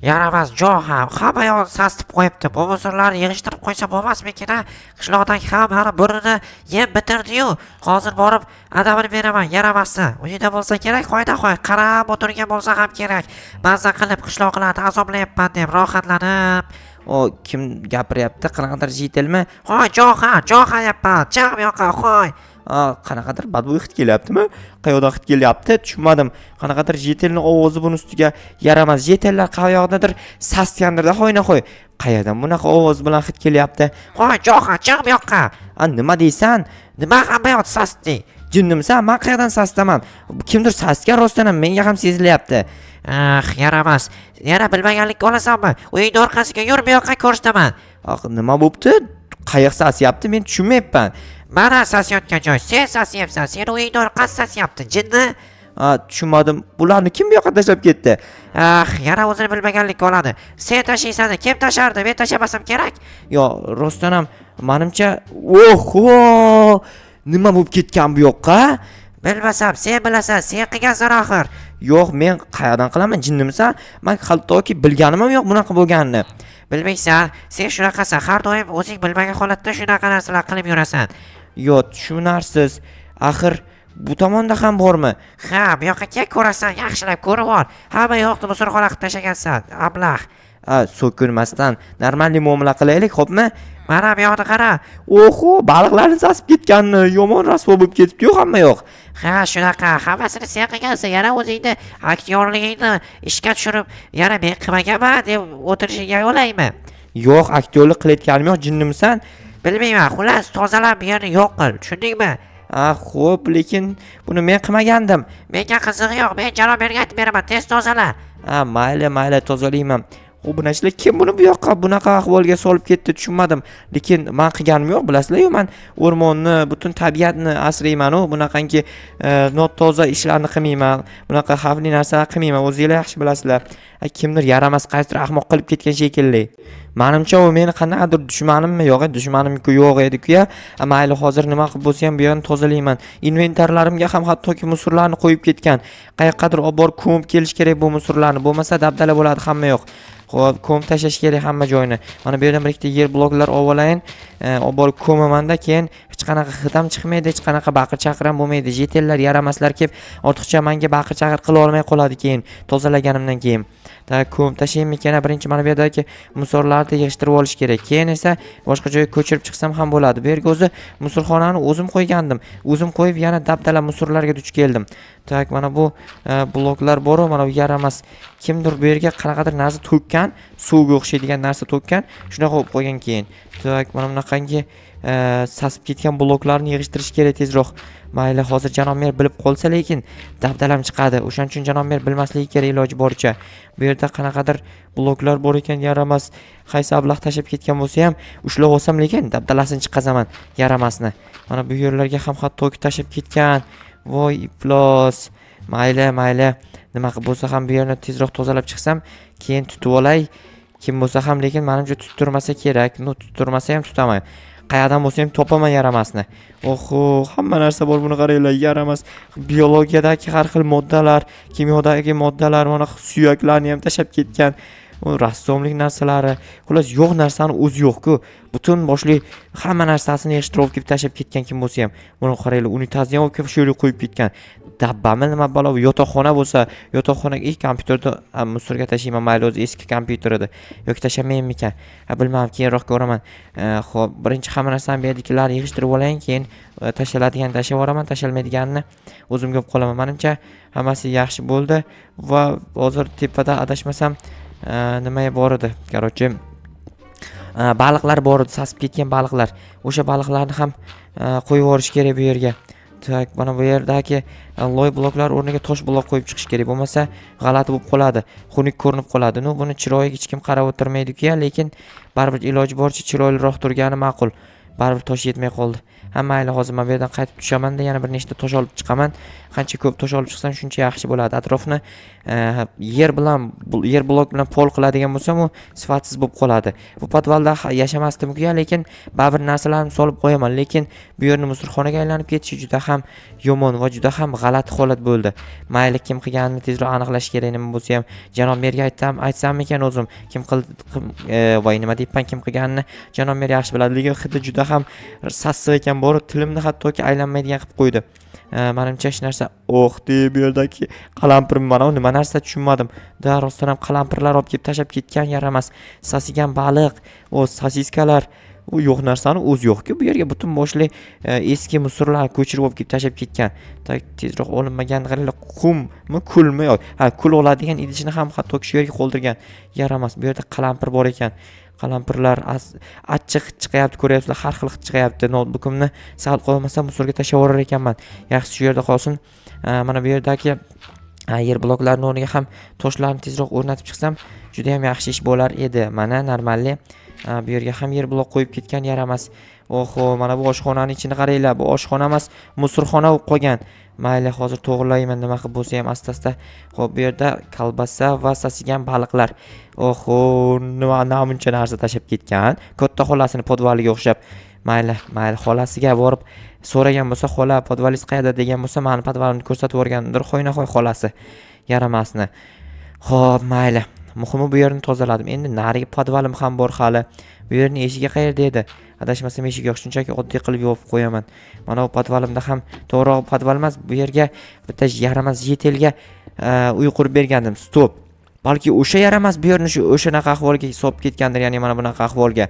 Yaramas joy ham hamma yoqni sasitib qo'yibdi. Bu musorlarni yig'ishtirib qo'ysa bo'lmasmikin? Qishloqdagi hammani burnini yeb bitirdi-yu. Hozir borib adamini beraman, yaramasni. Uyida bo'lsa kerak, qo'yda qo'y. Qarab o'tirgan bo'lsa ham kerak. Ba'zan qilib qishloqlarni azoblayapman deb rohatlanib. O kim gapiryapti? Qanaqadir jitilmi? Qo'y, jo'xa yapman. Chiq bu yoqqa, qo'y. Qanaqadir badbo'y hid kelyaptimi? Qayoqdan hid kelyapti? Tushunmadim. Qanaqadir jetelning ovozi buni ustiga yaramas. Jetellar qayoqdadir sasgandirda, qo'yna qo'y. Qayerdan bunaqa ovoz bilan hid kelyapti? Qo'y, jo'xa, chiq bu yoqqa. Nima deysan? Nima hamma yoqni sasitding? Jinnimsan? Men qayerdan sasdaman? Kimdir sasgan rostdan ham menga ham sezilyapti. Yaramas. Yana bilmaganlikka olasanmi? Uyning orqasiga yur, bu yoqqa ko'rsataman. Nima bo'pti? Qayoq sasyapti? Men tushunmayapman. Mana sasiyotgan joy. Sen sasyapsan. Seni uyning orqasi sasyapti. Jinni. Tushunmadim. Bularni kim bu yoqqa tashlab ketdi? Yana o'zini bilmaganlikka oladi. Sen tashlaysan, kim tashardi? Men tashlamasam kerak. Yo, rostdan ham menimcha, oho! Nima bo'lib ketgan bu yoqqa? Bilmasam, sen bilasan. Sen qilgansan axir. Yo'q, men qayerdan qilaman? Jinnimsan? Men hattoki bilganim ham yo'q bunaqa bo'lganini. Bilmaysan, sen shunaqasan. Har doim o'zing bilmagan holatda shunaqa narsalar qilib yurasan. Yo'q, tushunarsiz. Axir bu tomonda ham bormi? Ha, bu yoqqa kel ko'rasan, yaxshilab ko'rib ol. Hamma yoqni musorxona qilib tashagansan, ablah. So'kinmasdan normalniy muomala qilaylik, xo'pmi? Mana bu yoqni qara. Oho, baliqlarni sasib ketganini, yomon rasvo bo'lib ketibdi-yu hamma yoq. Ha, shunaqa, hammasini sen qilgansan. Yana o'zingni aktyorligingni ishga tushirib, yana men qilmaganman deb o'tirishingga olaymi? Yo'q, aktyorlik qilayotganim yo'q, jinnimsan? Bilmayman, xullas tozalab bu yerni yo'q qil, tushundingmi? Xo'p, lekin buni men qilmagandim. Menga qizig'i yo'q, men Janobberga aytib beraman, tez tozala. Mayli, tozalayman. Bunachilar kim buni bu yoqqa bunaqa ahvolga solib ketdi, tushunmadim. Lekin men qilganim yo'q, bilasizlar-ku, men o'rmonni, butun tabiatni asrayman-ku, bunaqangi notoza ishlarni qilmayman, bunaqa xavfli narsalar qilmayman, o'zingizlar yaxshi bilasizlar. Kimdir yaramas qaysidir ahmoq qilib ketgan shekilli. Menimcha u meni qanaqadir dushmanimmi yo'q, dushmanimku yo'q edi-ku-ya. Mayli, hozir nima qilib bo'lsa ham bu yerni tozalayman. Inventarlarimga ham hattoki musorlarni qo'yib ketgan. Qayoqqadir olib borib ko'mib kelish kerak bu musorlarni, bo'lmasa dabdala bo'ladi hamma yo'q. Xo'p, ko'mib tashlash kerak hamma joyini. Mana bu yerdan bir ikkita yer bloklar olib olayin, olib borib ko'mamanda, keyin hech qanaqa hid ham chiqmaydi, hech qanaqa baqir-chaqir ham bo'lmaydi. Jetellar yaramaslar kelib, ortiqcha menga baqir-chaqir qila olmay qoladi keyin, tozalaganimdan keyin. Ko'mib tashlaymikan, birinchi mana bu yerdagi musorlarni yig'ishtirib olish kerak. Keyin esa boshqa joyga ko'chirib chiqsam ham bo'ladi. Bu yerga o'zi musorxonani o'zim qo'ygandim. O'zim qo'yib yana dabdala musorlarga duch keldim. Mana bu bloklar bor, mana bu yaramas. Kimdir bu yerga qanaqadir narsa to'kkan, suvga o'xshaydigan narsa to'kkan, shunaqa qo'yib qo'ygan keyin. Mana bunaqangi sasib ketgan bloklarni yig'ishtirish kerak tezroq. Mayli, hozir Janobber bilib qolsa, lekin dabdalam chiqadi. O'shaning uchun Janobber bilmasligi kerak iloji boricha. Bu yerda qanaqadir bloklar bor ekan, yaramas. Qaysi ablah tashab ketgan bo'lsa ham ushlab olsam, lekin dabdalasini chiqazaman yaramasni. Mana bu yerlarga ham hattoki tashab ketgan. Voy iflos. Mayli. Nima qilib bo'lsa ham bu yerni tezroq tozalab chiqsam, keyin tutib olay. Kim bo'lsa ham, lekin menimcha tuttirmasa kerak. Tuttirmasa ham tutaman. Qayerdan bo'lsa ham topaman yaramasni. Oho, hamma narsa bor, buni qaranglar, yaramas. Biologiyadagi har xil moddalar, kimyodagi moddalar, mana suyaklarni ham tashab ketgan. Rassomlik narsalari, xullas yo'q narsani o'zi yo'q-ku. Butun boshli hamma narsasini yig'ishtirib kelib tashab ketgan kim bo'lsa ham. Buni qaranglar, unitazni ham olib kelib shu yerga qo'yib ketgan. Dabbami nima balo, yotoqxona bo'lsa, yotoqxonaga kompyuterni musorga tashlayman, mayli o'zi eski kompyuter edi. Yoki tashlamaymikan. Bilmadim, keyinroq ko'raman. Xo'p, birinchi hamma narsani bu yerdagilarni yig'ishtirib olayin, keyin tashaladigan tashlab yuboraman, tashalmaydiganini o'zim ko'p qolaman. Menimcha hammasi yaxshi bo'ldi va hozir tepada adashmasam nima bor edi? Qarochi baliqlar bor edi, sasib ketgan baliqlar. O'sha baliqlarni ham qo'yib yuborish kerak bu yerga. Mana bu yerdagi loy bloklar o'rniga tosh blok qo'yib chiqish kerak, bo'lmasa g'alati bo'lib qoladi, xunuk ko'rinib qoladi. Buni chiroyiga hech kim qarab o'tirmaydi-ku, lekin baribir iloji boricha chiroyliroq turgani ma'qul. baribir tosh yetmay qoldi. Ha mayli, hozir men bu yerdan qaytib tushaman-da, yana bir nechta tosh olib chiqaman. Qancha ko'p tosh olib chiqsam shuncha yaxshi bo'ladi. Atrofni yer blok bilan pol qiladigan bo'lsam, u sifatsiz bo'lib qoladi. Bu podvalda yashamasdim-ku, lekin baribir narsalarni solib qo'yaman, lekin bu yerni musorxonaga aylanib ketishi juda ham yomon va juda ham g'alati holat bo'ldi. Mayli, kim qilganini tezroq aniqlash kerak. Nima bo'lsa ham janob merga aytsammikan o'zim, kim qildi voy nima deyapman, kim qilganini janob mer yaxshi biladi, lekin hidi juda ham sassiq ekan, borib tilimni hattoki aylanmaydigan qilib qo'ydi. Menimcha hech narsa deb bu yerdagi qalampir mana nima narsa tushunmadim. Rostdan ham qalampirlar olib kelib tashab ketgan, yaramas. Sasigan baliq, sosiskalar, u yo'q narsani o'zi yo'q-ku. Bu yerga butun boshli eski musorlarni ko'chirib olib kelib tashab ketgan. Tezroq olinmagan g'alla qummi, kulmi yo'q. Kul oladigan idishini ham hattoki shu yerga qoldirgan. Yaramas. Bu yerda qalampir bor ekan. Qalampirlar achchiq chiqayapti, ko'ryapsizlar, har xil chiqayapti. Notebookimni sal qo'ymasam musorga tashlab yuborar ekanman. Yaxshi shu yerda qolsin. Mana bu yerdagi yer bloklarini o'rniga ham toshlarni tezroq o'rnatib chiqsam, juda ham yaxshi ish bo'lar edi. Mana normalli bu yerga ham yer blok qo'yib ketgan, yaramas. Mana bu oshxonaning ichini qaranglar. Bu oshxona emas, musorxona bo'lib qolgan. Mayli, hozir to'g'rilayman, nima qilib bo'lsa ham asta-asta. Xo'p, bu yerda kolbasa va sasigan baliqlar. Nima buncha narsa tashab ketgan. Katta xolasini podvaliga o'xshab. Mayli, xolasiga borib so'ragan bo'lsa, xola podvalingiz qayerda degan bo'lsa, meni podvalimni ko'rsatib o'rgandir, xo'ynahoy xolasi. Yaramasni. Xo'p, mayli. Muhimi bu yerni tozaladim. Endi narigi podvalim ham bor hali. Bu yerning eshigi qayerda edi? Adashmasam eshik yo'q, shunchaki oddiy qilib yopib qo'yaman. Mana bu podvalimda ham to'g'ri podval emas, bu yerga bitta yaramas yetelga uy qurib bergandim. Stop. Balki o'sha yaramas bu yerni o'shanaqa ahvolga solib ketgandir, ya'ni mana bunaqa ahvolga.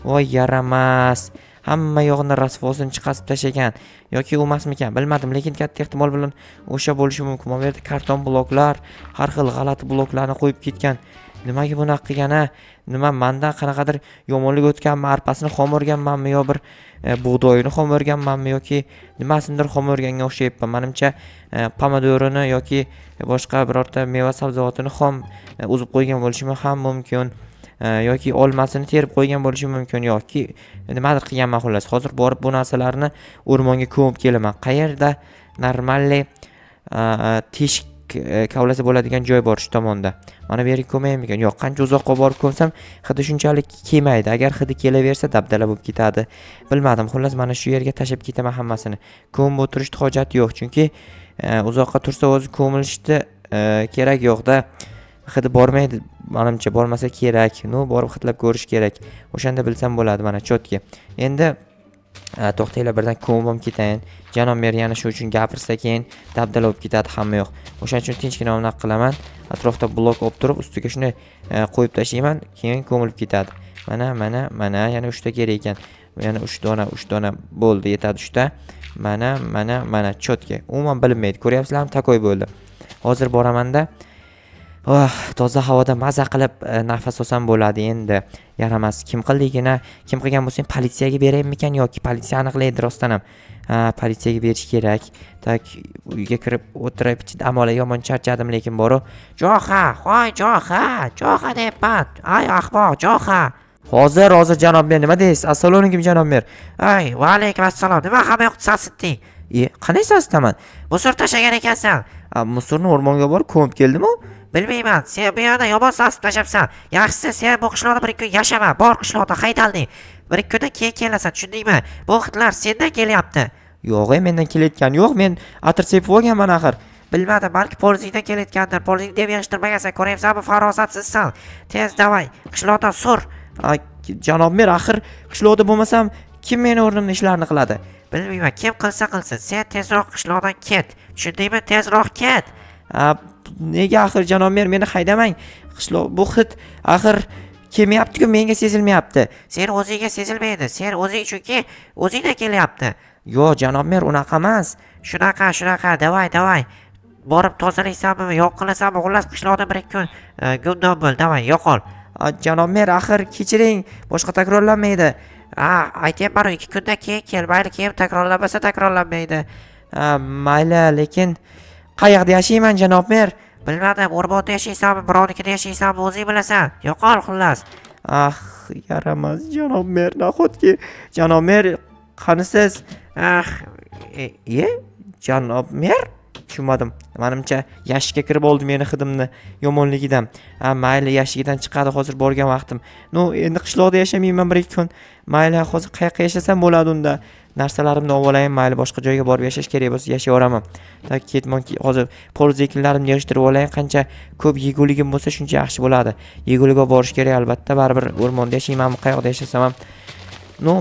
Voy yaramas. Hamma yo'g'ini rasvosini chiqarib tashagan yoki u emasmikan, bilmadim, lekin katta ehtimol bilan o'sha bo'lishi mumkin. Mana bu yerda karton bloklar, har xil g'alati bloklarni qo'yib ketgan. Nimaga bunaqa qilgan-a? Nima mendan qanaqadir yomonlik o'tganmi, arpasini xom o'rganmanmi yo bir bug'doyini xom o'rganmanmi yoki nimasidir xom o'rganga o'xshayapman. Menimcha pomodorini yoki boshqa birorta meva sabzavotini xom uzib qo'ygan bo'lishi ham mumkin. Yoki olmasini terib qo'ygan bo'lishi mumkin yoki nimadir qilganman xullas. Hozir borib bu narsalarni o'rmonga ko'mib kelaman. Qayerda normalli teshik kavlasa bo'ladigan joy bor shu tomonda. Mana bu yerga ko'mayam ekan. Yo'q, qancha uzoqqa borib ko'msam, hidi shunchalik kelmaydi. Agar hidi kelaversa, dabdala bo'lib ketadi. Bilmadim, xullas mana shu yerga tashab ketaman hammasini. Ko'mib o'tirishni hojati yo'q, chunki uzoqqa tursa o'zi ko'milishni kerak yo'q-da. Hidi bormaydi, menimcha bormasa kerak. Borib hidlab ko'rish kerak. O'shanda bilsam bo'ladi, mana chotga. Endi to'xtanglar, birdan ko'mib ketayin. Janob mer yana shu uchun gapirsa keyin dabdala bo'lib ketadi hamma yo'q. O'shaning uchun tinchgina unaqa qilaman. Atrofda blok olib turib, ustiga shuni qo'yib tashlayman, keyin ko'milib ketadi. Mana yana 3 ta kerak ekan. Yana 3 dona bo'ldi, yetadi 3 ta. Mana chotga. Umuman bilinmaydi. Ko'ryapsizlarmi? Takoy bo'ldi. Hozir boraman-da. Toza havoda maza qilib nafas olsam bo'ladi endi. Yaramas. Kim qildigina, kim qilgan bo'lsa, politsiyaga beraymikan yoki politsiya aniqlaydi rostdan ham. Politsiyaga berish kerak. Uyga kirib o'tirib dam olay, yomon charchadim, lekin boru. Jo'xa deyapman. Ay ahmoq, jo'xa. Hozir janob mer, nima deysiz? Assalomu alaykum janob mer. Va alaykum assalom. Nima hamma yoqni sasitding? Qanday sasitaman? Musor tashagan ekansan. Musorni o'rmonga borib ko'mib keldim-ku. Bilmayman, sen bu yerda yomon sasib tashabsan. Yaxshisi sen bu qishloqda bir kun yashama. Bor qishloqda haydalding. Bir kundan keyin kelasan, tushundingmi? Bu xitlar sendan kelyapti. Yo'q, mendan kelayotgani yo'q. Men atir sepib olganman axir. Bilmadim, balki polizingdan kelayotgandir. Polizing deb yig'ishtirmagansan, ko'ryapsanmi, farosatsizsan. Tez davay, qishloqdan sur. Janob mer, axir qishloqda bo'lmasam, kim meni o'rnimda ishlarni qiladi? Bilmayman, kim qilsa qilsin. Sen tezroq qishloqdan ket. Tushundingmi? Tezroq ket. Nega axir janob mer, meni haydamang. Qishloq bu hid axir kelmayapti-ku, menga sezilmayapti. Sen o'zingga sezilmaydi. Sen o'zing chunki o'zingdan kelyapti. Yo'q, janob mer, unaqa emas. Shunaqa, davay. Borib tozalaysanmi, yo'q qilasanmi? Xullas qishloqda bir kun gumdon bo'l, davay, yo'qol. Janob mer, axir kechiring, boshqa takrorlanmaydi. Aytyapman, 2 kundan keyin kel, mayli, keyin takrorlanmasa takrorlanmaydi. Mayli, lekin qayerda yashayman janob mer? Bilmadim, o'rmonda yashaysanmi, birovnikida yashaysanmi, o'zing bilasan. Yo'qol xullas. Ah, yaramas janob mer, nahotki janob mer qanisiz? Ah, janob mer tushunmadim. Menimcha yashikka kirib oldi meni hidimni yomonligidan. Mayli, yashigidan chiqadi hozir borgan vaqtim. Endi qishloqda yashamayman 1-2 kun. Mayli, hozir qayoqqa yashasam bo'ladi unda. Narsalarimni olib olayin, mayli boshqa joyga borib yashash kerak bo'lsa yashayveraman. Tak ketmonki hozir pol zekinlarimni yig'ishtirib olayin, qancha ko'p yeguligim bo'lsa shuncha yaxshi bo'ladi. Yeguliga borish kerak albatta, baribir o'rmonda yashaymanmi, qayoqda yashasam ham.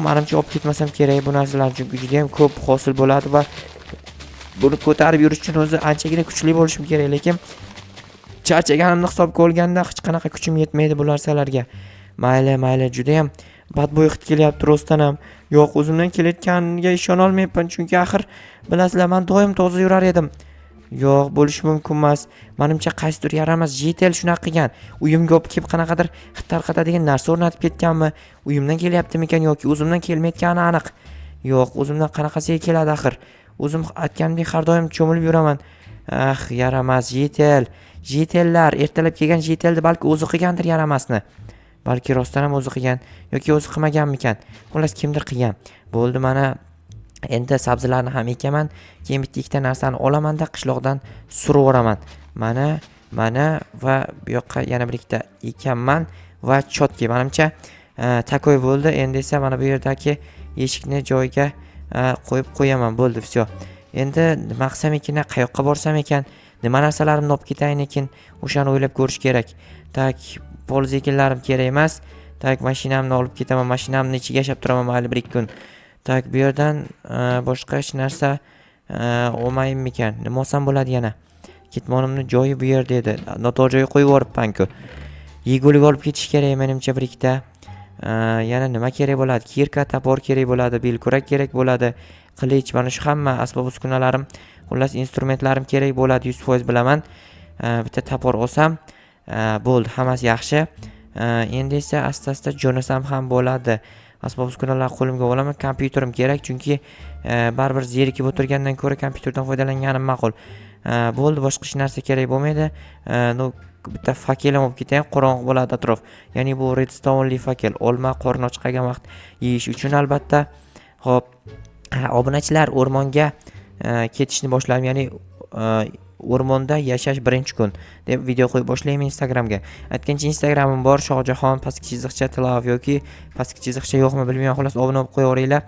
Menimcha olib ketmasam kerak bu narsalarni, chunki juda ham ko'p hosil bo'ladi va buni ko'tarib yurish uchun o'zi anchagina kuchli bo'lishim kerak, lekin charchaganimni hisobga olganda hech qanaqa kuchim yetmaydi bu narsalarga. Mayli, juda ham badbo'y hid kelyapti rostdan ham. Yo'q, o'zimdan kelayotganiga ishona olmayapman, chunki axir bilasizlar, men doim toza yurar edim. Yo'q, bo'lishi mumkin emas. Menimcha qaysidir yaramas JTL shunaqa qilgan. Uyimga olib kelib qanaqadir hid tarqatadigan narsa o'rnatib ketganmi? Uyimdan kelyaptimikan yoki o'zimdan kelmayotgani aniq. Yo'q, o'zimdan qanaqasiga keladi axir? O'zim aytgandek har doim cho'milib yuraman. Yaramas JTLlar, ertalab kelgan JTLni balki o'zi qilgandir yaramasni. Balki rostdan ham o'zi qilgan yoki o'zi qilmaganmikan. Xullas kimdir qilgan. Bo'ldi, mana endi sabzilarni ham ekaman. Keyin bitta ikkita narsani olamanda qishloqdan surib o'raman. Mana va bu yoqqa yana bir ikkita ekanman va chotki. Menimcha takoy bo'ldi. Endi esa mana bu yerdagi eshikni joyiga qo'yib qo'yaman. Bo'ldi, всё. Endi nima qilsam ekan, qayoqqa borsam ekan, nima narsalarimni olib ketayin ekan, o'shani o'ylab ko'rish kerak. Tak, pol zekinlarim kerak emas. Tak, mashinamni olib ketaman. Mashinamni ichiga yashab turaman mayli 1-2 kun. Tak, bu yerdan boshqa hech narsa olmaymikan. Nima olsam bo'ladi yana? Ketmonimni joyi bu yerda edi. Noto'g'ri joyga qo'yib yuboribman-ku. Yegulik olib ketish kerak menimcha 1-2 ta. Yana nima kerak bo'ladi? Kirka, tapor kerak bo'ladi, belkurak kerak bo'ladi, qilich, mana shu hamma asbob uskunalarim, xullas instrumentlarim kerak bo'ladi, 100% bilaman. Bitta tapor olsam, bo'ldi, hammasi yaxshi. Endi esa asta-asta jo'nasam ham bo'ladi. Asbob uskunalarni qo'limga olaman, kompyuterim kerak, chunki baribir zerikib o'tirgandan ko'ra kompyuterdan foydalanganim ma'qul. Bo'ldi, boshqa hech narsa kerak bo'lmaydi. Bitta fakelim olib ketayin, qorong'i bo'ladi atrof. Ya'ni bu redstone'li fakel, olma qorni och qolgan vaqt yeyish uchun albatta. Xo'p, obunachilar, o'rmonga ketishni boshladim, ya'ni o'rmonda yashash 1-kun deb video qo'yib boshlayman Instagramga. Aytgancha Instagramim bor, Shohjahon _tilov yoki _yo'qmi bilmayman, xullas obuna bo'lib qo'yaveringlar.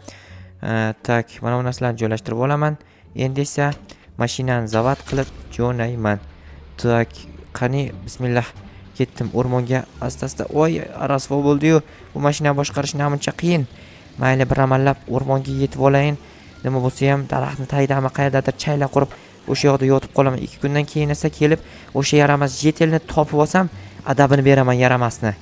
Tak, mana bu narsalarni joylashtirib olaman. Endi esa mashinani zavod qilib jo'nayman. Tak, qani, bismillah, ketdim o'rmonga asta-asta. Voy, rasvo bo'ldi-yu. Bu mashinani boshqarish namuncha qiyin. Mayli, bir amallab o'rmonga yetib olayin. Nima bo'lsa ham daraxtni tagidami qayerdadir chayla qurib, o'sha yoqda yotib qolaman. 2 kundan keyin esa kelib, o'sha yaramas JTLni topib olsam, adabini beraman yaramasni.